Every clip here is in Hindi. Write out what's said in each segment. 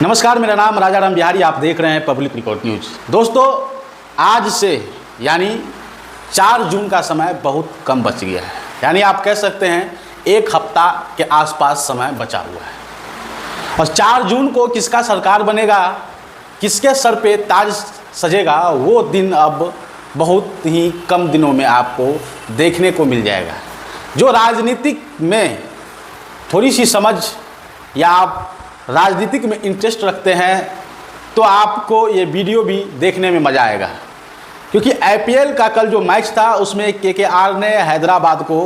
नमस्कार, मेरा नाम राजा राम बिहारी। आप देख रहे हैं पब्लिक रिकॉर्ड न्यूज। दोस्तों, आज से यानी 4 जून का समय बहुत कम बच गया है। यानी आप कह सकते हैं 1 हफ्ता के आसपास समय बचा हुआ है। और 4 जून को किसका सरकार बनेगा, किसके सर पे ताज सजेगा, वो दिन अब बहुत ही कम दिनों में आपको देखने को मिल जाएगा। जो राजनीतिक में थोड़ी सी समझ या आप राजनीतिक में इंटरेस्ट रखते हैं तो आपको ये वीडियो भी देखने में मज़ा आएगा। क्योंकि आईपीएल का कल जो मैच था उसमें केकेआर ने हैदराबाद को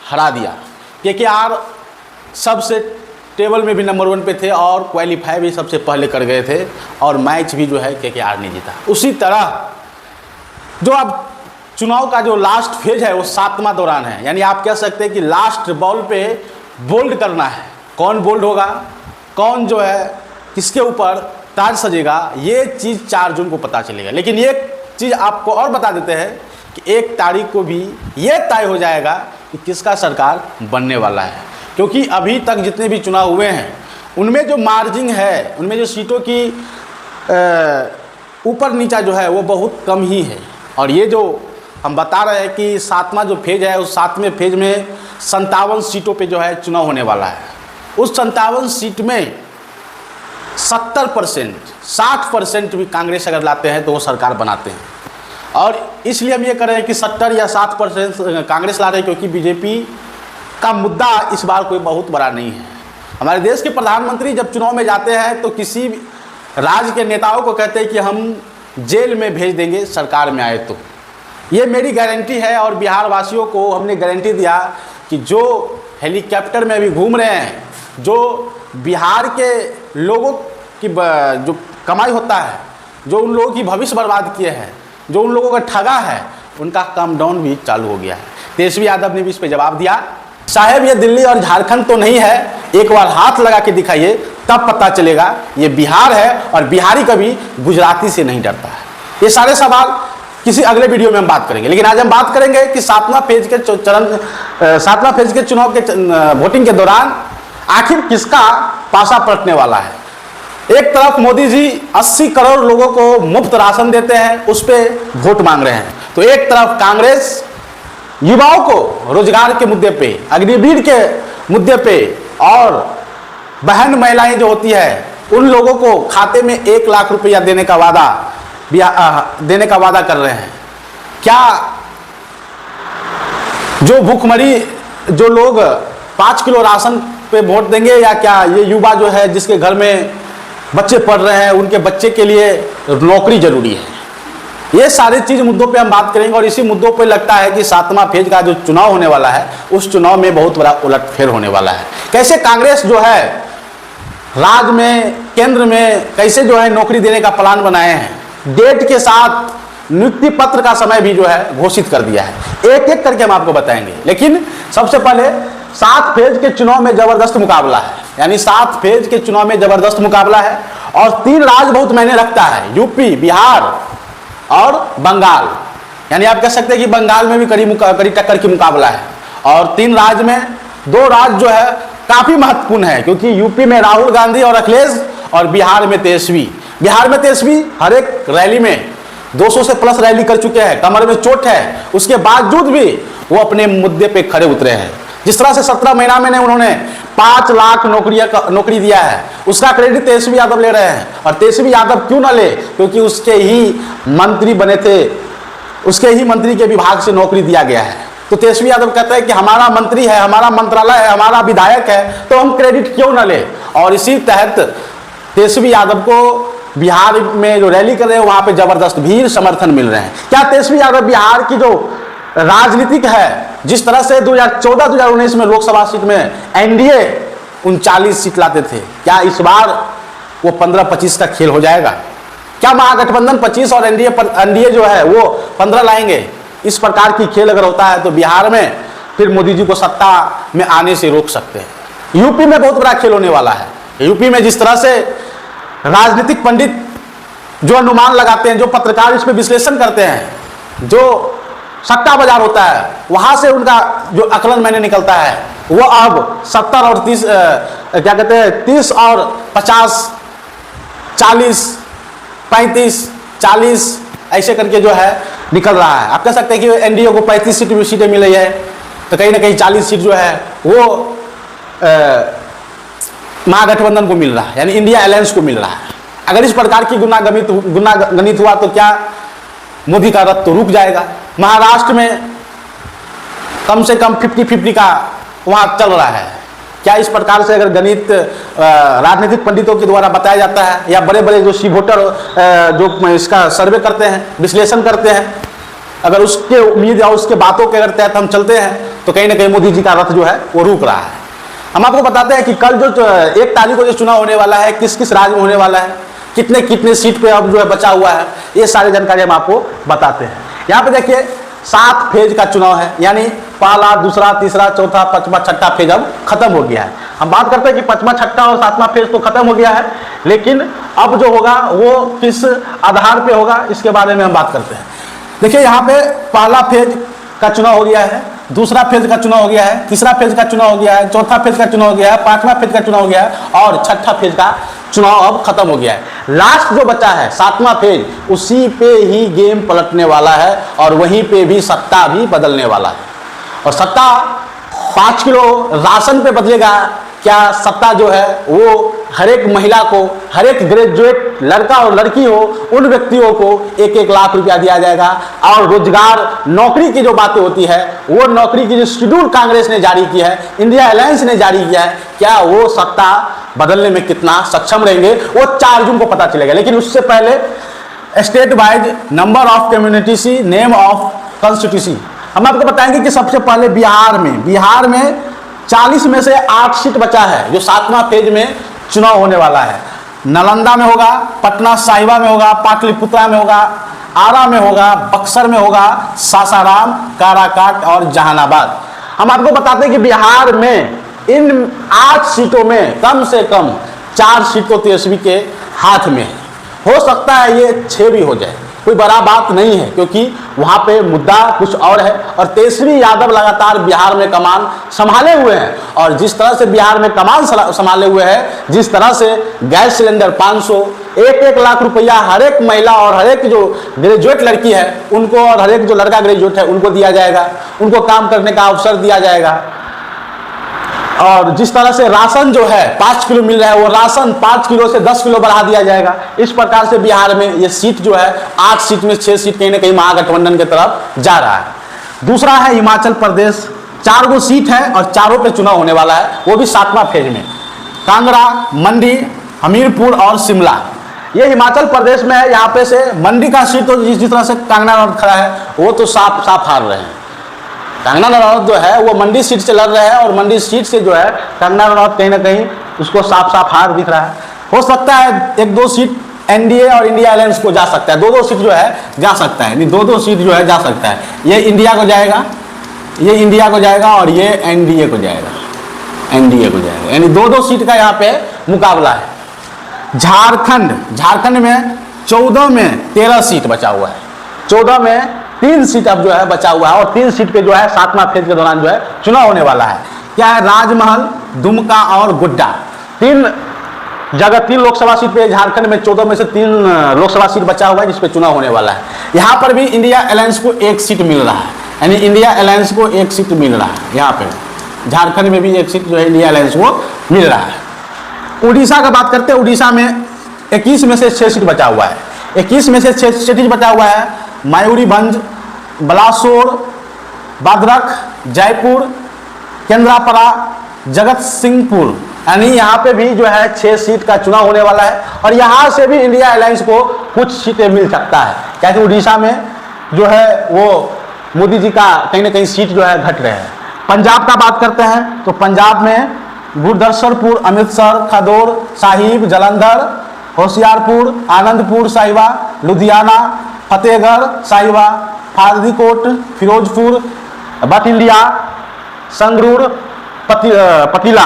हरा दिया। केकेआर सबसे टेबल में भी नंबर 1 पे थे और क्वालिफाई भी सबसे पहले कर गए थे और मैच भी जो है केकेआर ने जीता। उसी तरह जो अब चुनाव का जो लास्ट फेज है वो 7वां दौरान है। यानी आप कह सकते हैं कि लास्ट बॉल पे बोल्ड करना है। कौन बोल्ड होगा, कौन जो है किसके ऊपर ताज सजेगा, ये चीज़ 4 जून को पता चलेगा। लेकिन ये चीज़ आपको और बता देते हैं कि 1 तारीख को भी ये तय हो जाएगा कि किसका सरकार बनने वाला है। क्योंकि अभी तक जितने भी चुनाव हुए हैं उनमें जो मार्जिन है, उनमें जो सीटों की ऊपर नीचा जो है वो बहुत कम ही है। और ये जो हम बता रहे हैं कि 7वां जो फेज है उस 7वें फेज में 57 सीटों पे जो है चुनाव होने वाला है। उस 57 सीट में 70%, 60% भी कांग्रेस अगर लाते हैं तो वो सरकार बनाते हैं। और इसलिए हम ये कह रहे हैं कि 70 या 60% कांग्रेस ला रहे हैं क्योंकि बीजेपी का मुद्दा इस बार कोई बहुत बड़ा नहीं है। हमारे देश के प्रधानमंत्री जब चुनाव में जाते हैं तो किसी राज्य के नेताओं को कहते हैं कि हम जेल में भेज देंगे सरकार में आए तो। ये मेरी गारंटी है और बिहार वासियों को हमने गारंटी दिया कि जो हेलीकॉप्टर में अभी घूम रहे हैं, जो बिहार के लोगों की जो कमाई होता है, जो उन लोगों की भविष्य बर्बाद किए हैं, जो उन लोगों का ठगा है, उनका काम डाउन भी चालू हो गया है। तेजस्वी यादव ने भी इस पर जवाब दिया, साहब ये दिल्ली और झारखंड तो नहीं है, एक बार हाथ लगा के दिखाइए तब पता चलेगा ये बिहार है और बिहारी कभी गुजराती से नहीं डरता है। ये सारे सवाल किसी अगले वीडियो में हम बात करेंगे। लेकिन आज हम बात करेंगे कि 7वां फेज के चुनाव के वोटिंग के दौरान आखिर किसका पासा पलटने वाला है। एक तरफ मोदी जी 80 करोड़ लोगों को मुफ्त राशन देते हैं, उस पर वोट मांग रहे हैं, तो एक तरफ कांग्रेस युवाओं को रोजगार के मुद्दे पे, अग्निवीर के मुद्दे पे और बहन महिलाएं जो होती है उन लोगों को खाते में 1 लाख रुपया देने का वादा कर रहे हैं। क्या जो भूखमरी जो लोग 5 किलो राशन पे वोट देंगे, या क्या ये युवा जो है जिसके घर में बच्चे पढ़ रहे हैं उनके बच्चे के लिए नौकरी जरूरी है। ये सारी चीज मुद्दों पे हम बात करेंगे और इसी मुद्दों पे लगता है कि 7वां फेज का जो चुनाव होने वाला है उस चुनाव में बहुत बड़ा उलटफेर होने वाला है। कैसे कांग्रेस जो है राज्य में, केंद्र में कैसे जो है नौकरी देने का प्लान बनाए हैं, डेट के साथ नियुक्ति पत्र का समय भी जो है घोषित कर दिया है। एक एक करके हम आपको बताएंगे। लेकिन सबसे पहले 7 फेज के चुनाव में जबरदस्त मुकाबला है। यानी 7 फेज के चुनाव में जबरदस्त मुकाबला है और 3 राज्य बहुत मायने रखता है, यूपी, बिहार और बंगाल। यानी आप कह सकते हैं कि बंगाल में भी कड़ी टक्कर की मुकाबला है। और 3 राज्य में 2 राज्य जो है काफी महत्वपूर्ण है, क्योंकि यूपी में राहुल गांधी और अखिलेश और बिहार में तेजस्वी। बिहार में तेजस्वी हर एक रैली में 200 से प्लस रैली कर चुके हैं, कमर में चोट है, उसके बावजूद भी वो अपने मुद्दे पे खड़े उतरे हैं। जिस तरह से 17 महीना में उन्होंने 5 लाख नौकरी दिया है, उसका क्रेडिट तेजस्वी यादव ले रहे हैं। और तेजस्वी यादव क्यों ना ले, क्योंकि उसके ही मंत्री बने थे, उसके ही मंत्री के विभाग से नौकरी दिया गया है। तो तेजस्वी यादव कहते हैं कि हमारा मंत्री है, हमारा मंत्रालय है, हमारा विधायक है, तो हम क्रेडिट क्यों ना ले। और इसी तहत तेजस्वी यादव को बिहार में जो रैली कर रहे हैं वहां पे जबरदस्त भीड़ समर्थन मिल रहे हैं। क्या तेजस्वी यादव बिहार की जो राजनीतिक है, जिस तरह से 2014-2019 में लोकसभा सीट में एनडीए 39 सीट लाते थे, क्या इस बार वो 15-25 का खेल हो जाएगा? क्या महागठबंधन 25 और एनडीए जो है वो 15 लाएंगे? इस प्रकार की खेल अगर होता है तो बिहार में फिर मोदी जी को सत्ता में आने से रोक सकते हैं। यूपी में बहुत बड़ा खेल होने वाला है। यूपी में जिस तरह से राजनीतिक पंडित जो अनुमान लगाते हैं, जो पत्रकार इस पर विश्लेषण करते हैं, जो सट्टा बाजार होता है, वहां से उनका जो आकलन मैंने निकलता है वो अब 70 और 30 क्या कहते हैं 30 और 50 40, 35, 40 ऐसे करके जो है निकल रहा है। आप कह सकते हैं कि एनडीए को 35 सीटें मिल रही है, तो कहीं ना कहीं 40 सीट जो है वो महागठबंधन को मिल रहा है, यानी इंडिया अलायंस को मिल रहा है। अगर इस प्रकार की गुनागणित हुआ तो क्या मोदी का रथ तो रुक जाएगा। महाराष्ट्र में कम से कम 50-50 का वहाँ चल रहा है। क्या इस प्रकार से अगर गणित राजनीतिक पंडितों के द्वारा बताया जाता है या बड़े बड़े जो सी वोटर जो इसका सर्वे करते हैं, विश्लेषण करते हैं, अगर उसके उम्मीद या उसके बातों के अगर तहत हम चलते हैं तो कहीं ना कहीं मोदी जी का रथ जो है वो रुक रहा है। हम आपको बताते हैं कि कल जो 1 तारीख को जो चुनाव होने वाला है, किस किस राज्य में होने वाला है, कितने कितने सीट पे अब जो है बचा हुआ है, ये सारी जानकारी हम आपको बताते हैं। यहाँ पे देखिए 7 फेज का चुनाव है, यानी पहला, दूसरा, तीसरा, चौथा, पांचवा, छठा फेज अब खत्म हो गया है। हम बात करते हैं कि पांचवा, छठा और सातवां फेज तो खत्म हो गया है, लेकिन अब जो होगा वो किस आधार पे होगा इसके बारे में हम बात करते हैं। देखिए यहाँ पे पहला फेज का चुनाव हो गया है, दूसरा फेज का चुनाव हो गया है, तीसरा फेज का चुनाव हो गया है, चौथा फेज का चुनाव हो गया है, पांचवा फेज का चुनाव हो गया है और छठा फेज का चुनाव अब खत्म हो गया है। लास्ट जो बचा है 7वां फेज, उसी पे ही गेम पलटने वाला है और वहीं पे भी सत्ता भी बदलने वाला है। और सत्ता 5 किलो राशन पे बदलेगा क्या? सत्ता जो है वो हर एक महिला को, हर एक ग्रेजुएट लड़का और लड़की हो, उन व्यक्तियों को 1-1 लाख रुपया दिया जाएगा। और रोजगार, नौकरी की जो बातें होती है, वो नौकरी की जो शेड्यूल कांग्रेस ने जारी की है, इंडिया अलायंस ने जारी किया है, क्या वो सत्ता बदलने में कितना सक्षम रहेंगे वो 4 जून को पता चलेगा। लेकिन उससे पहले state wise number of community, name of constituency हम आपको बताएंगे कि सबसे पहले बिहार में 40 में से 8 सीट बचा है जो 7वां फेज में चुनाव होने वाला है। नालंदा में होगा, पटना साहिबा में होगा, पाटलिपुत्रा में होगा, आरा में होगा, बक्सर में होगा, सासाराम, काराकाट और जहानाबाद। हम आपको बताते हैं कि बिहार में इन 8 सीटों में कम से कम 4 सीट तो तेजस्वी के हाथ में है। हो सकता है ये 6 भी हो जाए, कोई बड़ा बात नहीं है, क्योंकि वहां पे मुद्दा कुछ और है। और तेजस्वी यादव लगातार बिहार में कमान संभाले हुए हैं और जिस तरह से बिहार में कमान संभाले हुए हैं, जिस तरह से गैस सिलेंडर 500, 1-1 लाख रुपया हर एक महिला और हर एक जो ग्रेजुएट लड़की है उनको और हर एक जो लड़का ग्रेजुएट है उनको दिया जाएगा, उनको काम करने का अवसर दिया जाएगा। और जिस तरह से राशन जो है 5 किलो मिल रहा है, वो राशन 5 किलो से 10 किलो बढ़ा दिया जाएगा। इस प्रकार से बिहार में ये सीट जो है 8 सीट में 6 सीट कहीं ना कहीं महागठबंधन की तरफ जा रहा है। दूसरा है हिमाचल प्रदेश, 4 गो सीट है और चारों पे चुनाव होने वाला है, वो भी 7वां फेज में। कांगड़ा, मंडी, हमीरपुर और शिमला, ये हिमाचल प्रदेश में है। यहाँ पे से मंडी का सीट तो जिस तरह से कंगना रनौत खड़ा है वो तो साफ हार रहे हैं। कंगना रनौत जो है वो मंडी सीट से लड़ रहे हैं और मंडी सीट से जो है कंगना रनौत कहीं ना कहीं उसको साफ हार दिख रहा है। हो सकता है 1-2 सीट एनडीए और इंडिया अलायंस को जा सकता है, 2-2 सीट जो है जा सकता है, 2-2 सीट जो है जा सकता है। ये इंडिया को जाएगा, ये इंडिया को जाएगा और ये एनडीए को जाएगा, यानी 2-2 सीट का यहाँ पे मुकाबला है। झारखंड में 14 में 13 सीट बचा हुआ है, 14 में 3 सीट अब जो है बचा हुआ है और 3 सीट पे जो है 7वां फेज के दौरान जो है चुनाव होने वाला है। क्या है? राजमहल, दुमका और गोड्डा, 3 जगह 3 लोकसभा सीट पे झारखंड में 14 में से 3 लोकसभा सीट बचा हुआ है जिसपे चुनाव होने वाला है। यहाँ पर भी इंडिया अलायंस को 1 सीट मिल रहा है, यानी इंडिया अलायंस को 1 सीट मिल रहा है। यहाँ पे झारखंड में भी 1 सीट जो है इंडिया अलायंस को मिल रहा है। उड़ीसा का बात करते हैं, उड़ीसा में 21 में से 6 सीट बचा हुआ है, 21 में से 6 सीट बचा हुआ है। मयूरीभंज, बलासोर, भद्रक, जयपुर, केंद्रापड़ा, जगत सिंहपुर, यानी यहाँ पे भी जो है 6 सीट का चुनाव होने वाला है और यहाँ से भी इंडिया अलायंस को कुछ सीटें मिल सकता है, क्योंकि उड़ीसा में जो है वो मोदी जी का कहीं ना कहीं सीट जो है घट रहे हैं। पंजाब का बात करते हैं तो पंजाब में गुरदासपुर, अमृतसर, खदौर साहिब, जालंधर, होशियारपुर, आनंदपुर साहिबा, लुधियाना, फतेहगढ़ साहिबा, फाजिलकोट, फिरोजपुर, बटिंडिया, संगरूर, पतिला,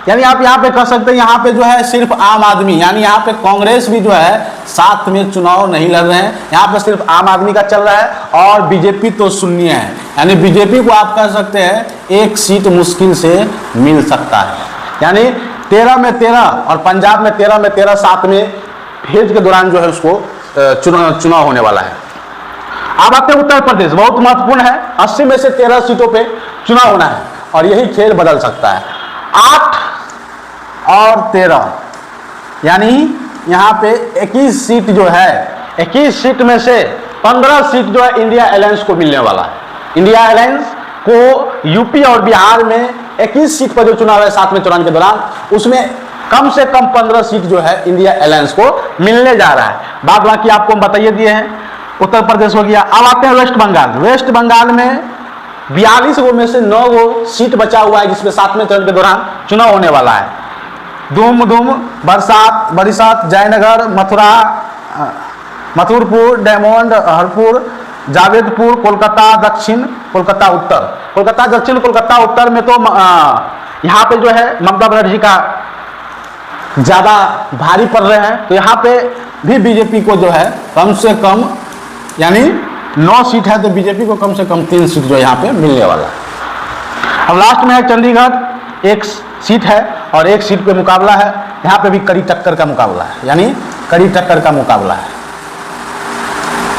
यानी आप यहाँ पे कह सकते हैं यहाँ पे जो है सिर्फ आम आदमी, यानी यहाँ पे कांग्रेस भी जो है साथ में चुनाव नहीं लड़ रहे हैं, यहाँ पे सिर्फ आम आदमी का चल रहा है और बीजेपी तो शून्य है, यानी बीजेपी को आप कह सकते हैं 1 सीट मुश्किल से मिल सकता है। यानी 13 में 13 और पंजाब में 13 में 13 साथ में फेज के दौरान जो है उसको चुनाव होने वाला है। अब आते हैं उत्तर प्रदेश, बहुत महत्वपूर्ण है। 80 में से 13 सीटों पे चुनाव होना है और यही खेल बदल सकता है। 8 और 13 यानी यहाँ पे 21 सीट जो है, 21 सीट में से 15 सीट जो है इंडिया अलायंस को मिलने वाला है। इंडिया अलायंस को यूपी और बिहार में 21 सीट पर जो चुनाव है 7वें चरण के दौरान, उसमें कम से कम 15 सीट जो है इंडिया अलायंस को मिलने जा रहा है। बात बाकी आपको हम बताइए दिए हैं। उत्तर प्रदेश हो गया। अब आते हैं वेस्ट बंगाल। वेस्ट बंगाल में 42 गो में से 9 गो सीट बचा हुआ है जिसमें 7वें चरण के दौरान चुनाव होने वाला है। धूम बरिसात, जयनगर, मथुरपुर, डायमंड, हरपुर, जावेदपुर, कोलकाता दक्षिण, कोलकाता उत्तर। कोलकाता दक्षिण, कोलकाता उत्तर में तो यहाँ पे जो है ममता बनर्जी का ज्यादा भारी पड़ रहे हैं, तो यहाँ पे भी बीजेपी को जो है कम से कम, यानी 9 सीट है तो बीजेपी को कम से कम 3 सीट जो यहाँ पे मिलने वाला है। अब लास्ट में है चंडीगढ़, 1 सीट है और 1 सीट पे मुकाबला है। यहाँ पे भी कड़ी टक्कर का मुकाबला है, यानी कड़ी टक्कर का मुकाबला है,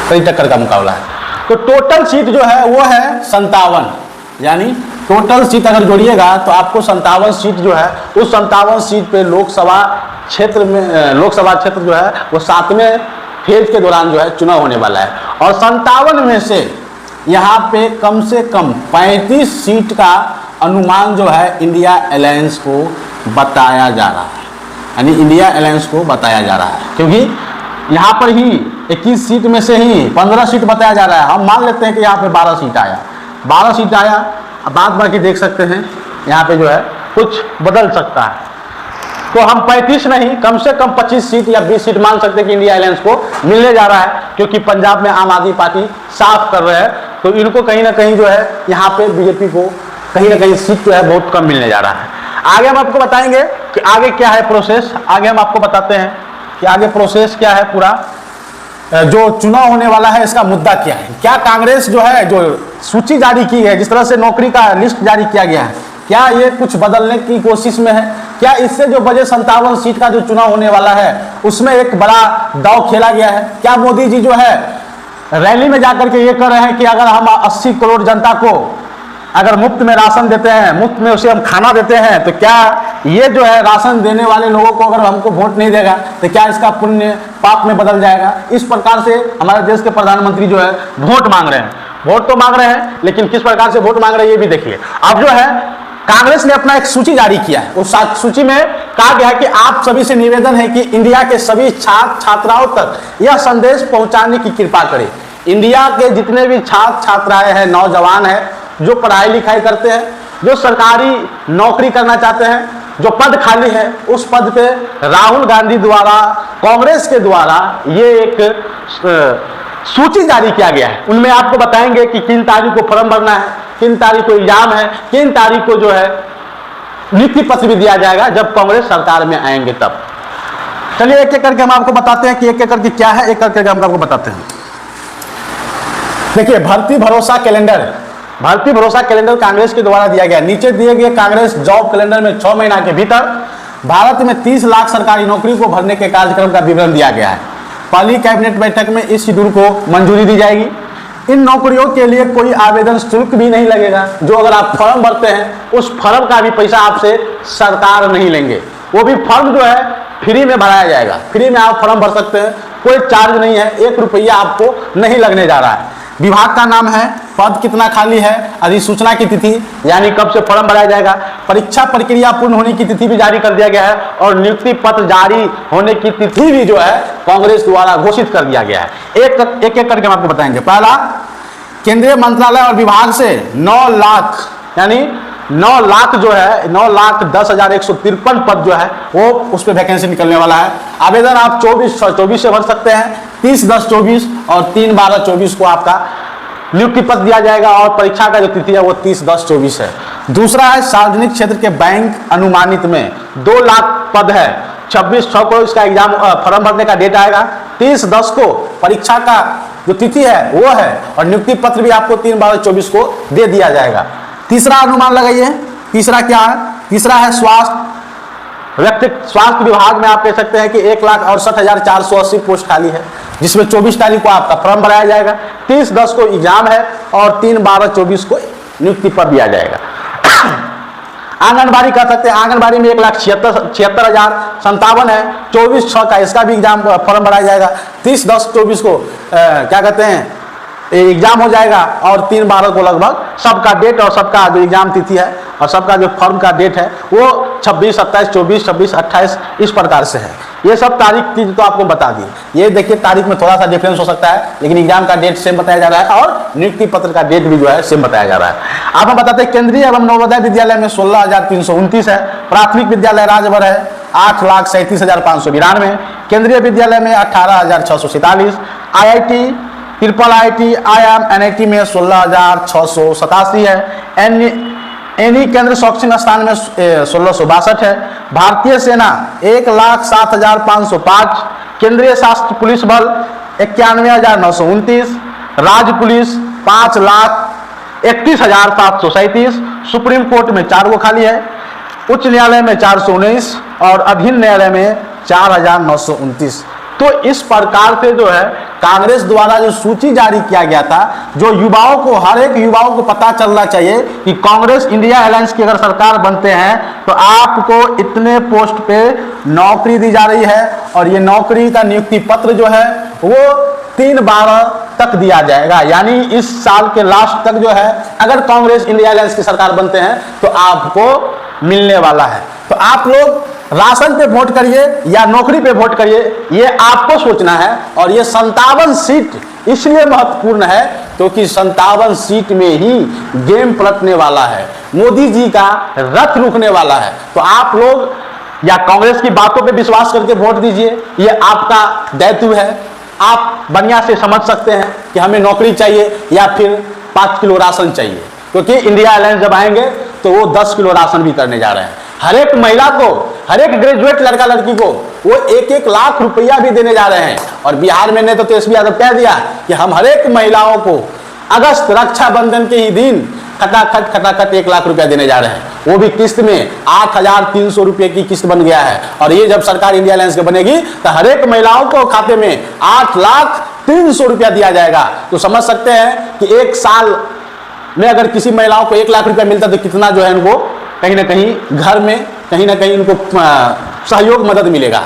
कड़ी टक्कर का मुकाबला है। तो टोटल सीट जो है वो है 57, यानी टोटल सीट अगर जोड़िएगा तो आपको 57 सीट जो है, उस 57 सीट पे लोकसभा क्षेत्र जो है वो 7वें फेज के दौरान जो है चुनाव होने वाला है। और 57 में से यहाँ पे कम से कम 35 सीट का अनुमान जो है इंडिया अलायंस को बताया जा रहा है, यानी इंडिया अलायंस को बताया जा रहा है, क्योंकि यहाँ पर ही 21 सीट में से ही 15 सीट बताया जा रहा है। हम मान लेते हैं कि यहाँ पे 12 सीट आया, 12 सीट आया। अब बात बाकी देख सकते हैं यहाँ पे जो है कुछ बदल सकता है। तो हम 35 नहीं, कम से कम 25 सीट या 20 सीट मान सकते हैं कि इंडिया अलायंस को मिलने जा रहा है, क्योंकि पंजाब में आम आदमी पार्टी साफ कर रहे हैं। तो इनको कहीं ना कहीं जो है यहाँ पे बीजेपी को कहीं ना कहीं सीट जो है बहुत कम मिलने जा रहा है। आगे हम आपको बताएंगे कि आगे क्या है प्रोसेस। आगे हम आपको बताते हैं कि आगे प्रोसेस क्या है, पूरा जो चुनाव होने वाला है इसका मुद्दा क्या है। क्या कांग्रेस जो है जो सूची जारी की है, जिस तरह से नौकरी का लिस्ट जारी किया गया है, क्या ये कुछ बदलने की कोशिश में है? क्या इससे जो बजे 57 सीट का जो चुनाव होने वाला है उसमें एक बड़ा दांव खेला गया है? क्या मोदी जी जो है रैली में जाकर के ये कर रहे हैं कि अगर हम 80 करोड़ जनता को अगर मुफ्त में राशन देते हैं, मुफ्त में उसे हम खाना देते हैं, तो क्या ये जो है राशन देने वाले लोगों को अगर हमको वोट नहीं देगा तो क्या इसका पुण्य पाप में बदल जाएगा? इस प्रकार से हमारे देश के प्रधानमंत्री जो है वोट मांग रहे हैं। वोट तो मांग रहे हैं, लेकिन किस प्रकार से वोट मांग रहे हैं ये भी देखिए। अब जो है कांग्रेस ने अपना एक सूची जारी किया है, उस सूची में कहा गया है कि आप सभी से निवेदन है कि इंडिया के सभी छात्र छात्राओं तक यह संदेश पहुंचाने की कृपा करें। इंडिया के जितने भी छात्र छात्राएं हैं, नौजवान हैं, जो पढ़ाई लिखाई करते हैं, जो सरकारी नौकरी करना चाहते हैं, जो पद खाली है उस पद पे राहुल गांधी द्वारा, कांग्रेस के द्वारा ये एक सूची जारी किया गया है। उनमें आपको बताएंगे कि किन तारीख को फॉर्म भरना है, किन तारीख को एग्जाम है, किन तारीख को जो है नियुक्ति पत्र भी दिया जाएगा जब कांग्रेस सरकार में आएंगे तब। चलिए एक एक करके हम आपको बताते हैं कि एक एक करके क्या है, एक करके हम आपको बताते हैं। देखिए भर्ती भरोसा कैलेंडर, भर्ती भरोसा कैलेंडर कांग्रेस के द्वारा दिया गया। नीचे दिए गए कांग्रेस जॉब कैलेंडर में 6 महीना के भीतर भारत में 30 लाख सरकारी नौकरी को भरने के कार्यक्रम का विवरण दिया गया है। पहली कैबिनेट बैठक में इस शेड्यूल को मंजूरी दी जाएगी। इन नौकरियों के लिए कोई आवेदन शुल्क भी नहीं लगेगा। जो अगर आप फॉर्म भरते हैं उस फॉर्म का भी पैसा आपसे सरकार नहीं लेंगे, वो भी फॉर्म जो है फ्री में भराया जाएगा। फ्री में आप फॉर्म भर सकते हैं, कोई चार्ज नहीं है, 1 रुपया आपको नहीं लगने जा रहा है। विभाग का नाम है, पद कितना खाली है, अधिसूचना की तिथि यानी कब से फॉर्म भराया जाएगा, परीक्षा प्रक्रिया पूर्ण होने की तिथि भी जारी कर दिया गया है और नियुक्ति पत्र जारी होने की तिथि भी जो है कांग्रेस द्वारा घोषित कर दिया गया है। एक एक करके हम आपको बताएंगे। पहला, केंद्रीय मंत्रालय और विभाग से 9 लाख यानी 9 लाख जो है 9,10,153 पद जो है वो उस पर वैकेंसी निकलने वाला है। आवेदन आप 24 से भर सकते हैं, 30/10/24 और 3/12/24 को आपका नियुक्ति पत्र दिया जाएगा और परीक्षा का जो तिथि है वो 30/10/24 है। दूसरा है सार्वजनिक क्षेत्र के बैंक अनुमानित में 2 लाख पद है, 26/6 को इसका एग्जाम फॉर्म भरने का डेट आएगा, 30/10 को परीक्षा का जो तिथि है वो है और नियुक्ति पत्र भी आपको 3/12/24 को दे दिया जाएगा। तीसरा अनुमान लगाइए, तीसरा क्या है? तीसरा है स्वास्थ्य व्यक्तिगत स्वास्थ्य विभाग में आप कह सकते हैं कि 1,68,480 पोस्ट खाली है, जिसमें 24 तारीख को आपका फॉर्म भराया जाएगा, 30/10 को एग्जाम है और 3/12/24 को नियुक्ति पर दिया जाएगा। आंगनबाड़ी कह सकते हैं, आंगनबाड़ी में 1,76,057 है, 24/6 का इसका भी एग्जाम फॉर्म भराया जाएगा, 30/10/24 को क्या कहते हैं एग्जाम हो जाएगा और 3/12 को लगभग सबका डेट और सबका जो एग्जाम तिथि है और सबका जो फॉर्म का डेट है वो 26, 27, 24, 26, 28 इस प्रकार से है। ये सब तारीख की तो आपको बता दी। ये देखिए तारीख में थोड़ा सा डिफरेंस हो सकता है, लेकिन एग्जाम का डेट सेम बताया जा रहा है और नियुक्ति पत्र का डेट भी जो है सेम बताया जा रहा है। आप हम बताते हैं केंद्रीय एवं नवोदय विद्यालय में 16,329 है, प्राथमिक विद्यालय राज्यभर है 8,37,592, केंद्रीय विद्यालय में 18,647, IIT, IIT, IIM, NIT में 16,687 है, एनी केंद्र शैक्षणिक संस्थान में 1662 है, भारतीय सेना 1,07,505, केंद्रीय सशस्त्र पुलिस बल 91,929, राज्य पुलिस 5,31,737, सुप्रीम कोर्ट में 4 गो खाली है, उच्च न्यायालय में 419 और अधीन न्यायालय में 4,929। तो इस प्रकार से जो है कांग्रेस द्वारा जो सूची जारी किया गया था, जो युवाओं को, हर एक युवाओं को पता चलना चाहिए कि कांग्रेस इंडिया अलायंस की अगर सरकार बनते हैं तो आपको इतने पोस्ट पे नौकरी दी जा रही है और ये नौकरी का नियुक्ति पत्र जो है वो 3/12 तक दिया जाएगा, यानी इस साल के लास्ट तक जो है अगर कांग्रेस इंडिया अलायंस की सरकार बनते हैं तो आपको मिलने वाला है। तो आप लोग राशन पे वोट करिए या नौकरी पे वोट करिए, ये आपको सोचना है। और ये 57 सीट इसलिए महत्वपूर्ण है क्योंकि 57 सीट में ही गेम पलटने वाला है, मोदी जी का रथ रुकने वाला है। तो आप लोग या कांग्रेस की बातों पे विश्वास करके वोट दीजिए, ये आपका दायित्व है। आप बढ़िया से समझ सकते हैं कि हमें नौकरी चाहिए या फिर 5 किलो राशन चाहिए, क्योंकि इंडिया अलायंस जब आएंगे तो वो 10 किलो राशन भी करने जा रहे हैं। हर एक महिला को, हर एक ग्रेजुएट लड़का लड़की को वो 1-1 लाख रुपया भी देने जा रहे हैं। और बिहार में ने तो तेजस्वी यादव कह दिया कि हम हर एक महिलाओं को अगस्त रक्षाबंधन के ही दिन खटाखट 1 लाख रुपया देने जा रहे हैं, वो भी किस्त में 8,300 रुपये की किस्त बन गया है। और ये जब सरकार इंडिया अलायंस की बनेगी तो हर एक महिलाओं को खाते में 8,300 रुपया दिया जाएगा। तो समझ सकते हैं कि 1 साल में अगर किसी महिलाओं को 1 लाख रुपया मिलता तो कितना जो है उनको कहीं ना कहीं घर में कहीं ना कहीं उनको सहयोग मदद मिलेगा।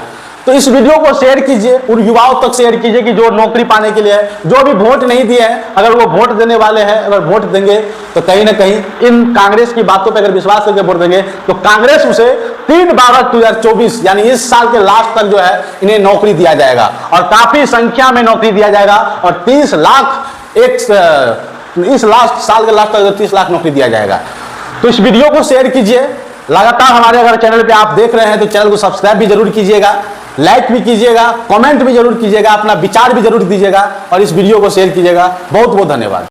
तो इस वीडियो को शेयर कीजिए, उन युवाओं तक शेयर कीजिए कि जो नौकरी पाने के लिए है, जो भी वोट नहीं दिए हैं, अगर वो वोट देने वाले हैं, अगर वोट देंगे तो कहीं ना कहीं इन कांग्रेस की बातों पर अगर विश्वास करके वोट देंगे तो कांग्रेस उसे 3/12/2024 यानी इस साल के लास्ट तक जो है इन्हें नौकरी दिया जाएगा और काफी संख्या में नौकरी दिया जाएगा। और 30 लाख इस लास्ट साल के लास्ट तक 30 लाख नौकरी दिया जाएगा। तो इस वीडियो को शेयर कीजिए। लगातार हमारे अगर चैनल पे आप देख रहे हैं तो चैनल को सब्सक्राइब भी जरूर कीजिएगा, लाइक भी कीजिएगा, कमेंट भी जरूर कीजिएगा, अपना विचार भी जरूर दीजिएगा और इस वीडियो को शेयर कीजिएगा। बहुत बहुत धन्यवाद।